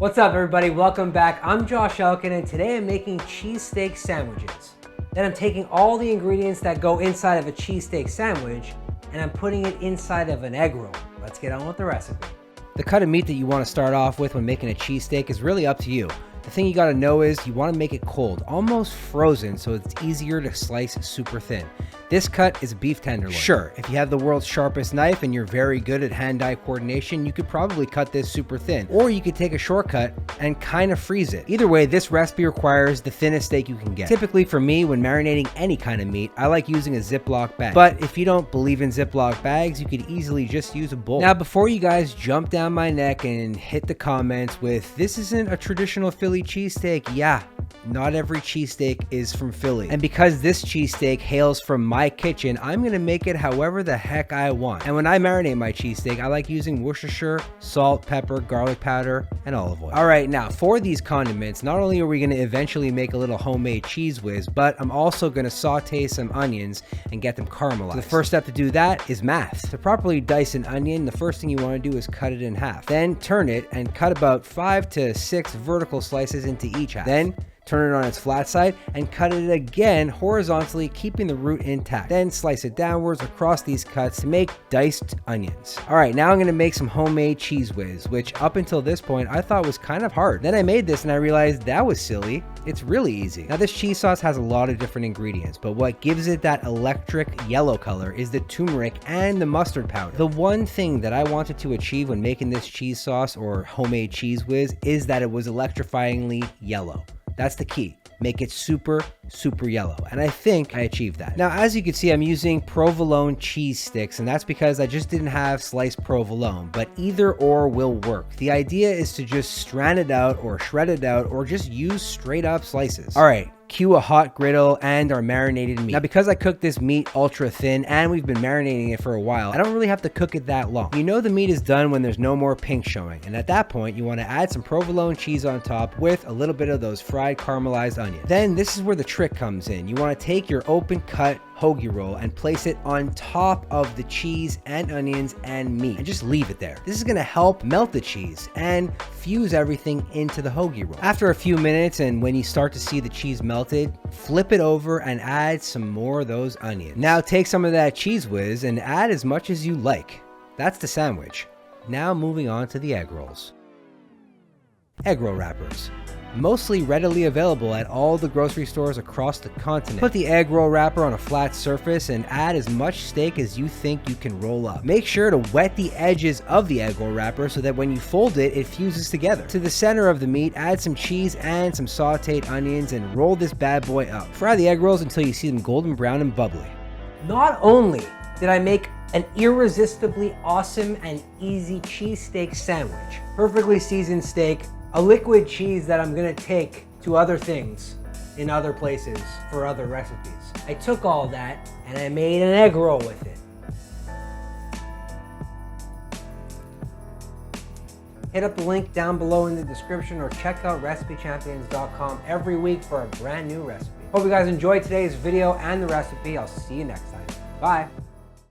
What's up everybody, welcome back. I'm Josh Elkin and today I'm making cheesesteak sandwiches. Then I'm taking all the ingredients that go inside of a cheesesteak sandwich and I'm putting it inside of an egg roll. Let's get on with the recipe. The cut of meat that you want to start off with when making a cheesesteak is really up to you. The thing you gotta know is you want to make it cold, almost frozen, so it's easier to slice super thin. This cut is a beef tenderloin. Sure, if you have the world's sharpest knife and you're very good at hand-eye coordination, you could probably cut this super thin. Or you could take a shortcut and kind of freeze it. Either way, this recipe requires the thinnest steak you can get. Typically for me, when marinating any kind of meat, I like using a Ziploc bag. But if you don't believe in Ziploc bags, you could easily just use a bowl. Now, before you guys jump down my neck and hit the comments with, "This isn't a traditional Philly cheesesteak," yeah. Not every cheesesteak is from Philly. And because this cheesesteak hails from my kitchen, I'm gonna make it however the heck I want. And when I marinate my cheesesteak, I like using Worcestershire, salt, pepper, garlic powder, and olive oil. All right, now for these condiments, not only are we gonna eventually make a little homemade cheese whiz, but I'm also gonna saute some onions and get them caramelized. So the first step to do that is math. To properly dice an onion, the first thing you wanna do is cut it in half. Then turn it and cut about 5 to 6 vertical slices into each half. Then turn it on its flat side and cut it again horizontally, keeping the root intact. Then slice it downwards across these cuts to make diced onions. All right, now I'm gonna make some homemade cheese whiz, which up until this point I thought was kind of hard. Then I made this and I realized that was silly. It's really easy. Now this cheese sauce has a lot of different ingredients, but what gives it that electric yellow color is the turmeric and the mustard powder. The one thing that I wanted to achieve when making this cheese sauce or homemade cheese whiz is that it was electrifyingly yellow. That's the key. Make it super, super yellow. And I think I achieved that. Now, as you can see, I'm using provolone cheese sticks, and that's because I just didn't have sliced provolone, but either or will work. The idea is to just strand it out or shred it out or just use straight up slices. All right. Cue a hot griddle and our marinated meat. Now, because I cooked this meat ultra thin and we've been marinating it for a while, I don't really have to cook it that long. You know the meat is done when there's no more pink showing, and at that point you want to add some provolone cheese on top with a little bit of those fried caramelized onions. Then this is where the trick comes in. You want to take your open cut hoagie roll and place it on top of the cheese and onions and meat and just leave it there. This is going to help melt the cheese and fuse everything into the hoagie roll. After a few minutes, and when you start to see the cheese melted, flip it over and add some more of those onions. Now take some of that cheese whiz and add as much as you like. That's the sandwich. Now moving on to the egg rolls. Egg roll wrappers. Mostly readily available at all the grocery stores across the continent. Put the egg roll wrapper on a flat surface and add as much steak as you think you can roll up. Make sure to wet the edges of the egg roll wrapper so that when you fold it, it fuses together. To the center of the meat, add some cheese and some sauteed onions and roll this bad boy up. Fry the egg rolls until you see them golden brown and bubbly. Not only did I make an irresistibly awesome and easy cheesesteak sandwich, perfectly seasoned steak, a liquid cheese that I'm gonna take to other things in other places for other recipes. I took all that and I made an egg roll with it. Hit up the link down below in the description or check out RecipeChampions.com every week for a brand new recipe. Hope you guys enjoyed today's video and the recipe. I'll see you next time. Bye.